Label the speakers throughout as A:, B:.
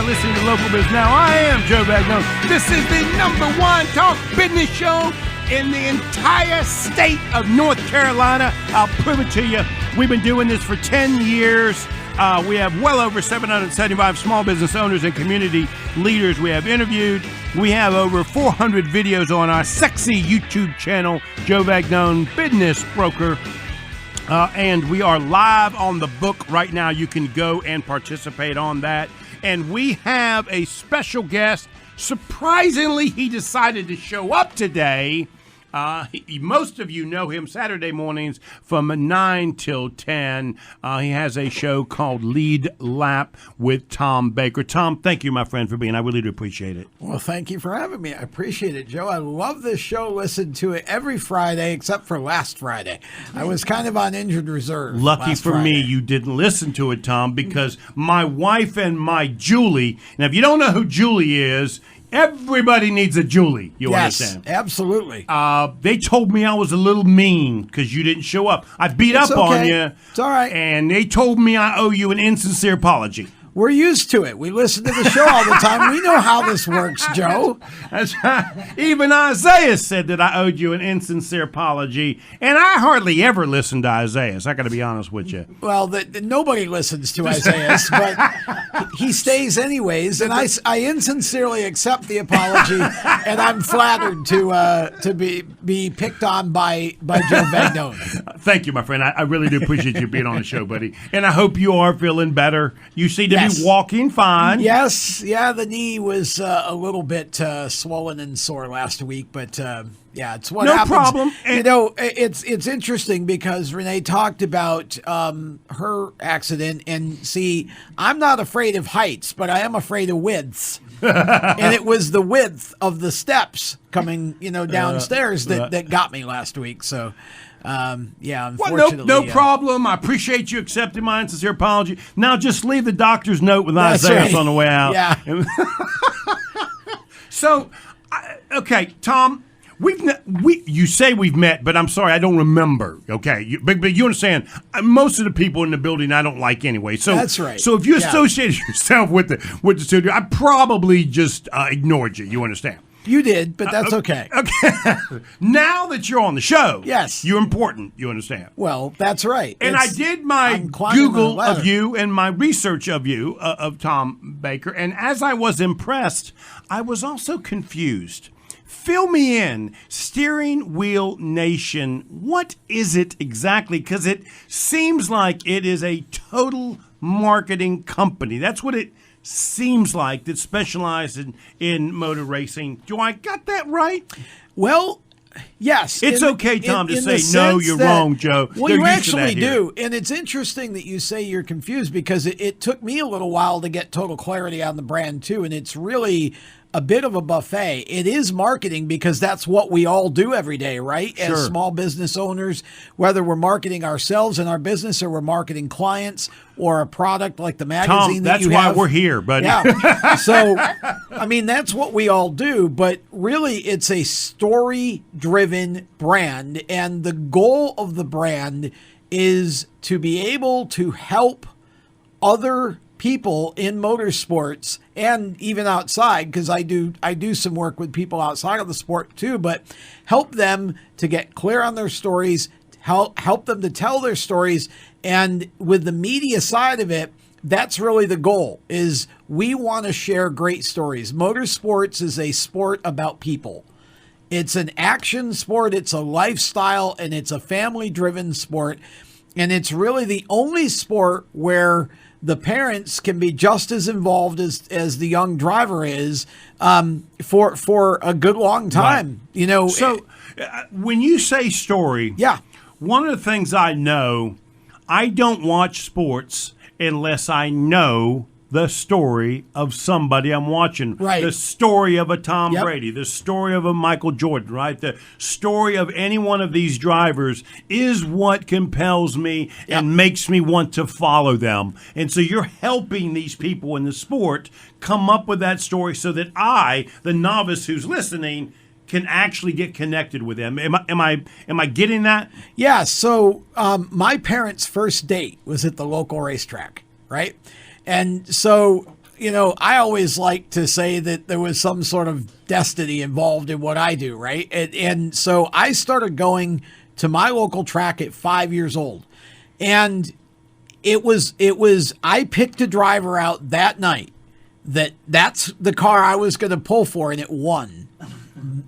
A: are listening to Local Biz Now. I am Joe Vagnone. This is the #1 talk business show in the entire state of North Carolina. I'll prove it to you. We've been doing this for 10 years. We have well over 775 small business owners and community leaders we have interviewed. We have over 400 videos on our sexy YouTube channel, Joe Vagnone Business Broker. And we are live on the book right now. You can go and participate on that. And we have a special guest. Surprisingly, he decided to show up today. Most of you know him Saturday mornings from 9 till 10. He has a show called Lead Lap with Tom Baker. Tom, thank you, my friend, for being. I really do appreciate it.
B: Well, thank you for having me. I appreciate it, Joe. I love this show. Listen to it every Friday except for last Friday. I was kind of on injured reserve.
A: Lucky for me, you didn't listen to it, Tom, because my wife and my Julie, and if you don't know who Julie is, everybody needs a Julie, you understand?
B: Yes, absolutely.
A: They told me I was a little mean because you didn't show up. I beat up on you.
B: It's all right.
A: And they told me I owe you an insincere apology.
B: We're used to it. We listen to the show all the time. We know how this works, Joe.
A: That's right. Even Isaiah said that I owed you an insincere apology, and I hardly ever listen to Isaiah. I got to be honest with you.
B: Well, nobody listens to Isaiah, but he stays anyways, and I insincerely accept the apology, and I'm flattered to be picked on by Joe Vagnone.
A: Thank you, my friend. I really do appreciate you being on the show, buddy, and I hope you are feeling better. You seem to be walking fine.
B: Yes, yeah, the knee was a little bit swollen and sore last week, but yeah, it's what happens.
A: No problem.
B: You know, it's interesting because Renee talked about her accident, and see, I'm not afraid of heights, but I am afraid of widths. And it was the width of the steps coming, downstairs that got me last week. So. Yeah, unfortunately.
A: Well, no problem. I appreciate you accepting my sincere apology. Now just leave the doctor's note with
B: That's
A: Isaiah
B: right.
A: on the way out.
B: Yeah.
A: So, okay, Tom, you say we've met, but I'm sorry, I don't remember. Okay, but you understand, most of the people in the building I don't like anyway. So
B: that's right.
A: So if you associated yourself with the studio, I probably just ignored you. You understand?
B: You did, but that's okay.
A: Okay. Now that you're on the show,
B: yes,
A: you're important. You understand?
B: Well, that's right.
A: And I did my Google of you and my research of you, of Tom Baker. And as I was impressed, I was also confused. Fill me in. Steering Wheel Nation, what is it exactly? Because it seems like it is a total marketing company. That's what it seems like, that specializes in motor racing. Do I got that right?
B: Well, yes.
A: It's okay, Tom, to say, no, you're wrong, Joe.
B: Well, you actually do. And it's interesting that you say you're confused because it took me a little while to get total clarity on the brand, too. And it's really a bit of a buffet. It is marketing because that's what we all do every day, right?
A: Sure.
B: As small business owners, whether we're marketing ourselves and our business or we're marketing clients or a product like the magazine
A: Tom, that's why we're here, buddy.
B: Yeah. So, I mean, that's what we all do, but really it's a story-driven brand, and the goal of the brand is to be able to help other people in motorsports and even outside, because I do some work with people outside of the sport too, but help them to get clear on their stories, help them to tell their stories. And with the media side of it, that's really the goal, is we want to share great stories. Motorsports is a sport about people. It's an action sport, it's a lifestyle, and it's a family-driven sport. And it's really the only sport where the parents can be just as involved as the young driver is for a good long time. Right.
A: So when you say story,
B: yeah,
A: one of the things I know, I don't watch sports unless I know the story of somebody I'm watching.
B: Right.
A: The story of a Tom Brady, the story of a Michael Jordan, right? The story of any one of these drivers is what compels me and makes me want to follow them. And so you're helping these people in the sport come up with that story so that I, the novice who's listening, can actually get connected with them. Am I getting that?
B: Yeah. So my parents' first date was at the local racetrack, right? And so, I always like to say that there was some sort of destiny involved in what I do, right? And so I started going to my local track at 5 years old. And it was I picked a driver out that night that's the car I was going to pull for, and it won.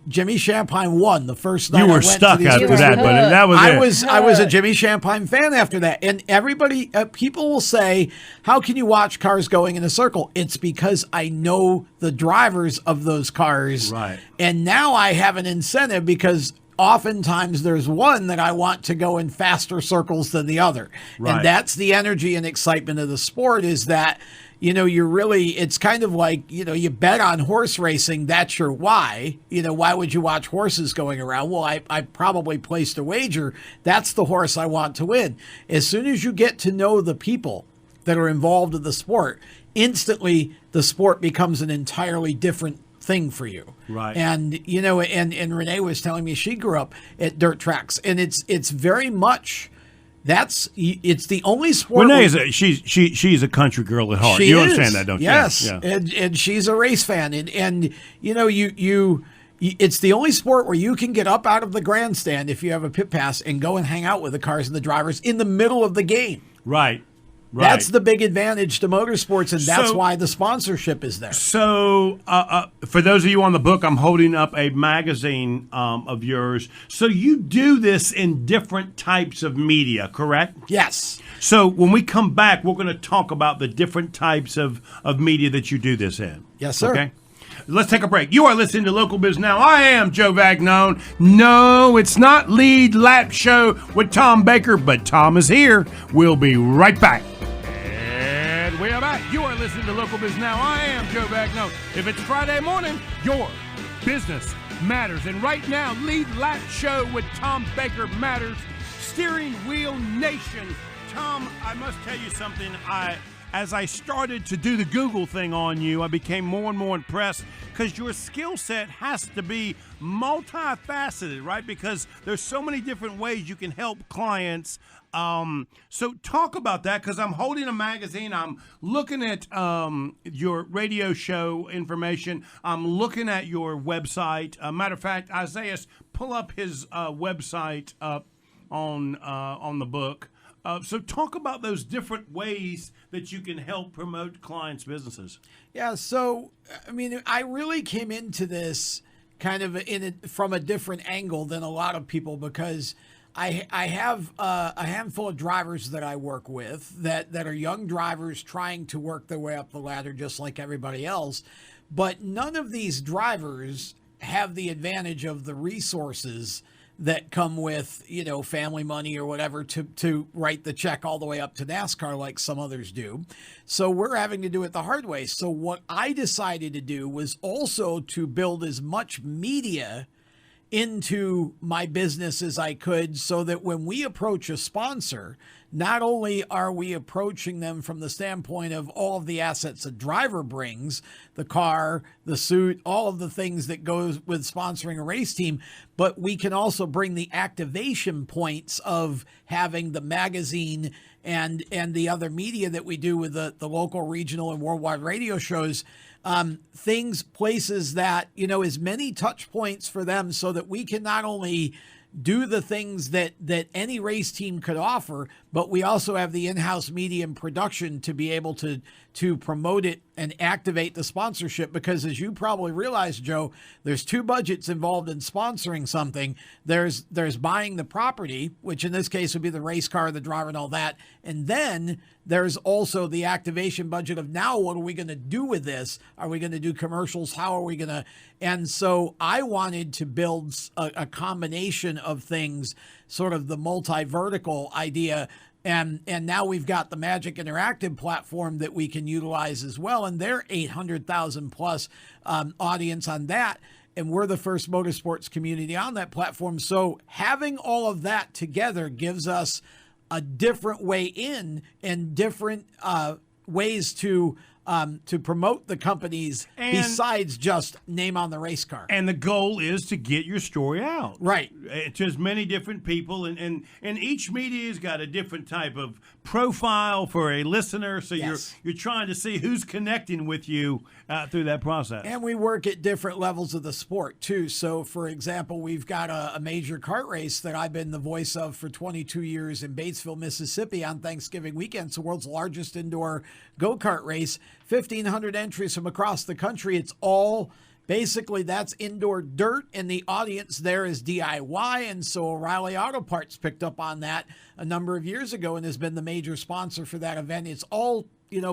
B: Jimmy Champagne won the first night.
A: You were stuck after that, but that was
B: I was a Jimmy Champagne fan after that, and everybody, people will say, "How can you watch cars going in a circle?" It's because I know the drivers of those cars,
A: right?
B: And now I have an incentive because oftentimes there's one that I want to go in faster circles than the other,
A: right.
B: And that's the energy and excitement of the sport. Is that it's kind of like, you bet on horse racing. That's your why. Why would you watch horses going around? Well, I probably placed a wager. That's the horse I want to win. As soon as you get to know the people that are involved in the sport, instantly the sport becomes an entirely different thing for you.
A: Right.
B: And, and Renee was telling me she grew up at dirt tracks, and it's very much... it's the only sport.
A: Renee she's a country girl at heart. You understand that, don't you?
B: Yes,
A: yeah.
B: And she's a race fan, and it's the only sport where you can get up out of the grandstand if you have a pit pass and go and hang out with the cars and the drivers in the middle of the game.
A: Right.
B: That's the big advantage to motorsports, and that's why the sponsorship is there.
A: So, for those of you on the book, I'm holding up a magazine of yours. So you do this in different types of media, correct?
B: Yes.
A: So when we come back, we're going to talk about the different types of media that you do this in.
B: Yes, sir.
A: Okay. Let's take a break. You are listening to Local Biz Now. I am Joe Vagnone. No, it's not Lead Lap Show with Tom Baker, but Tom is here. We'll be right back. And we are back. You are listening to Local Biz Now. I am Joe Vagnone. If it's Friday morning, your business matters. And right now, Lead Lap Show with Tom Baker matters. Steering Wheel Nation. Tom, I must tell you something. As I started to do the Google thing on you, I became more and more impressed because your skill set has to be multifaceted, right? Because there's so many different ways you can help clients. So talk about that, because I'm holding a magazine. I'm looking at your radio show information. I'm looking at your website. Matter of fact, Isaiah, pull up his website up on the book. So talk about those different ways that you can help promote clients' businesses.
B: Yeah, so, I really came into this kind of from a different angle than a lot of people, because I have a handful of drivers that I work with that are young drivers trying to work their way up the ladder just like everybody else. But none of these drivers have the advantage of the resources that come with, family money or whatever to write the check all the way up to NASCAR like some others do. So we're having to do it the hard way. So what I decided to do was also to build as much media into my business as I could, so that when we approach a sponsor, not only are we approaching them from the standpoint of all of the assets a driver brings, the car, the suit, all of the things that goes with sponsoring a race team, but we can also bring the activation points of having the magazine and the other media that we do with the local, regional, and worldwide radio shows. Places that, as many touch points for them, so that we can not only do the things that any race team could offer, but we also have the in-house media and production to be able to promote it and activate the sponsorship. Because as you probably realize, Joe, there's two budgets involved in sponsoring something. There's buying the property, which in this case would be the race car, the driver, and all that. And then there's also the activation budget of, now what are we going to do with this? Are we going to do commercials? How are we going to? And so I wanted to build a combination of things, sort of the multi-vertical idea. And now we've got the Magic Interactive platform that we can utilize as well. And they're 800,000 plus audience on that. And we're the first motorsports community on that platform. So having all of that together gives us a different way in and different ways to to promote the companies besides just name on the race car.
A: And the goal is to get your story out.
B: Right.
A: To as many different people. And each media's got a different type of profile for a listener. So
B: Yes.
A: you're trying to see who's connecting with you through that process.
B: And we work at different levels of the sport, too. So, for example, we've got a major kart race that I've been the voice of for 22 years in Batesville, Mississippi on Thanksgiving weekend. It's the world's largest indoor go-kart race. 1,500 entries from across the country. It's all basically that's indoor dirt, and the audience there is DIY. And so O'Reilly Auto Parts picked up on that a number of years ago and has been the major sponsor for that event. It's all,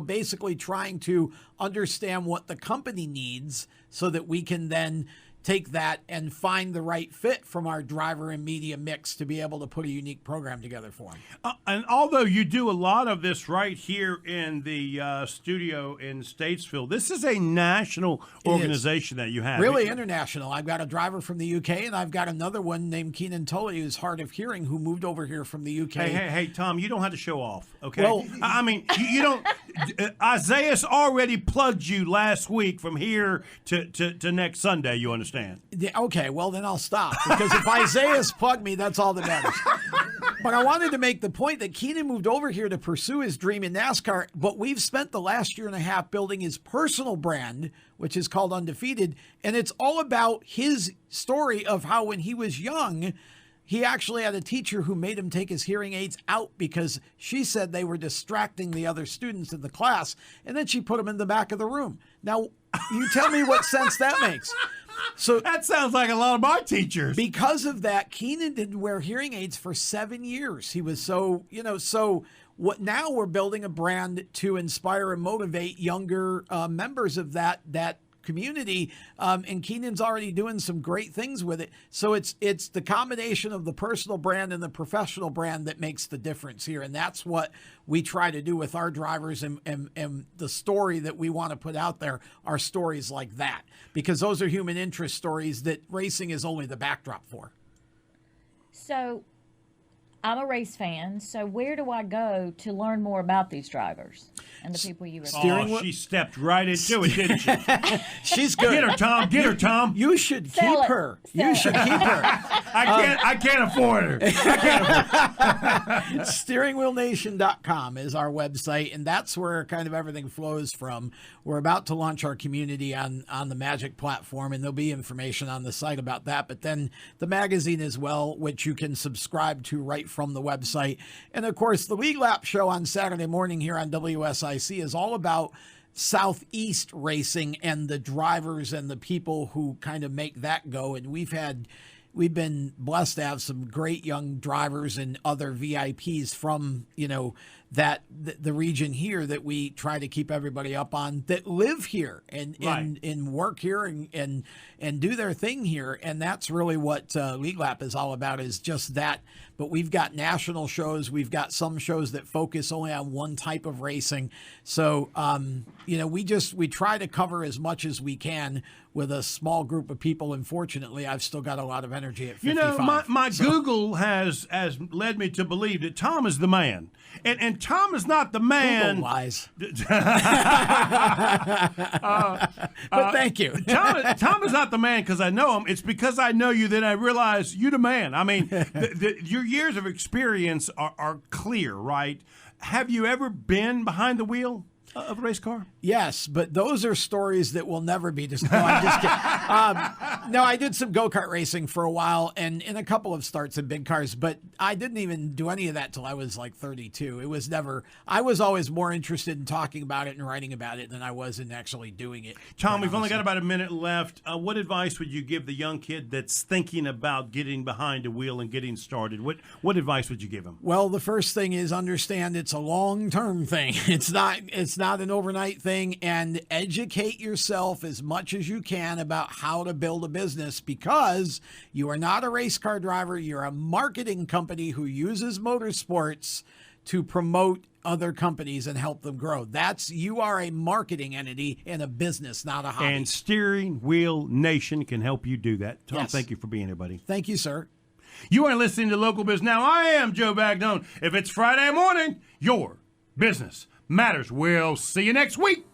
B: basically trying to understand what the company needs so that we can then take that and find the right fit from our driver and media mix to be able to put a unique program together for them.
A: And although you do a lot of this right here in the studio in Statesville, this is a national organization that you have.
B: Really international. I've got a driver from the UK, and I've got another one named Keenan Tully, who's hard of hearing, who moved over here from the UK.
A: Hey, Tom, you don't have to show off, okay?
B: Well,
A: I mean, you don't. Isaiah's already plugged you last week from here to next Sunday, you understand?
B: Okay, well, then I'll stop, because if Isaiah's plugged me, that's all that matters. But I wanted to make the point that Keenan moved over here to pursue his dream in NASCAR, but we've spent the last year and a half building his personal brand, which is called Undefeated, and it's all about his story of how when he was young, he actually had a teacher who made him take his hearing aids out because she said they were distracting the other students in the class, and then she put them in the back of the room. Now, you tell me what sense that makes. So
A: that sounds like a lot of my teachers.
B: Because of that, Keenan didn't wear hearing aids for 7 years. He was so what now we're building a brand to inspire and motivate younger members of that community, and Keenan's already doing some great things with it. So it's the combination of the personal brand and the professional brand that makes the difference here, and that's what we try to do with our drivers, and the story that we want to put out there are stories like that, because those are human interest stories that racing is only the backdrop for.
C: So I'm a race fan, so where do I go to learn more about these drivers and the people you represent?
A: She stepped right into it, didn't she?
B: She's good.
A: Get her, Tom.
B: You should keep her. You should keep her.
A: I can't afford her.
B: SteeringWheelNation.com is our website, and that's where kind of everything flows from. We're about to launch our community on the Magic platform, and there'll be information on the site about that. But then the magazine as well, which you can subscribe to right from the website. And of course, the League Lap show on Saturday morning here on WSIC is all about Southeast racing and the drivers and the people who kind of make that go. And we've been blessed to have some great young drivers and other VIPs from, the region here that we try to keep everybody up on, that live here and work here and do their thing here. And that's really what League Lap is all about, is just that. But we've got national shows. We've got some shows that focus only on one type of racing. So, we try to cover as much as we can with a small group of people. Unfortunately, I've still got a lot of energy at 55.
A: My Google has led me to believe that Tom is the man. And Tom is not the man.
B: Google lies. But thank you.
A: Tom is not the man because I know him. It's because I know you that I realize you're the man. I mean, your years of experience are clear, right? Have you ever been behind the wheel of a race car?
B: Yes, but those are stories that will never be discussed. No, I'm just kidding. No, I did some go-kart racing for a while and in a couple of starts in big cars, but I didn't even do any of that till I was like 32. I was always more interested in talking about it and writing about it than I was in actually doing it.
A: Tom, we've only got about a minute left. What advice would you give the young kid that's thinking about getting behind a wheel and getting started? What advice would you give him?
B: Well, the first thing is understand it's a long-term thing. It's not an overnight thing, and educate yourself as much as you can about how to build a business, because you are not a race car driver. You're a marketing company who uses motorsports to promote other companies and help them grow. You are a marketing entity and a business, not a hobby.
A: And Steering Wheel Nation can help you do that. Tom,
B: yes.
A: Thank you for being here, buddy.
B: Thank you, sir.
A: You are listening to Local Biz Now. I am Joe Vagnone. If it's Friday morning, your business matters. We'll see you next week.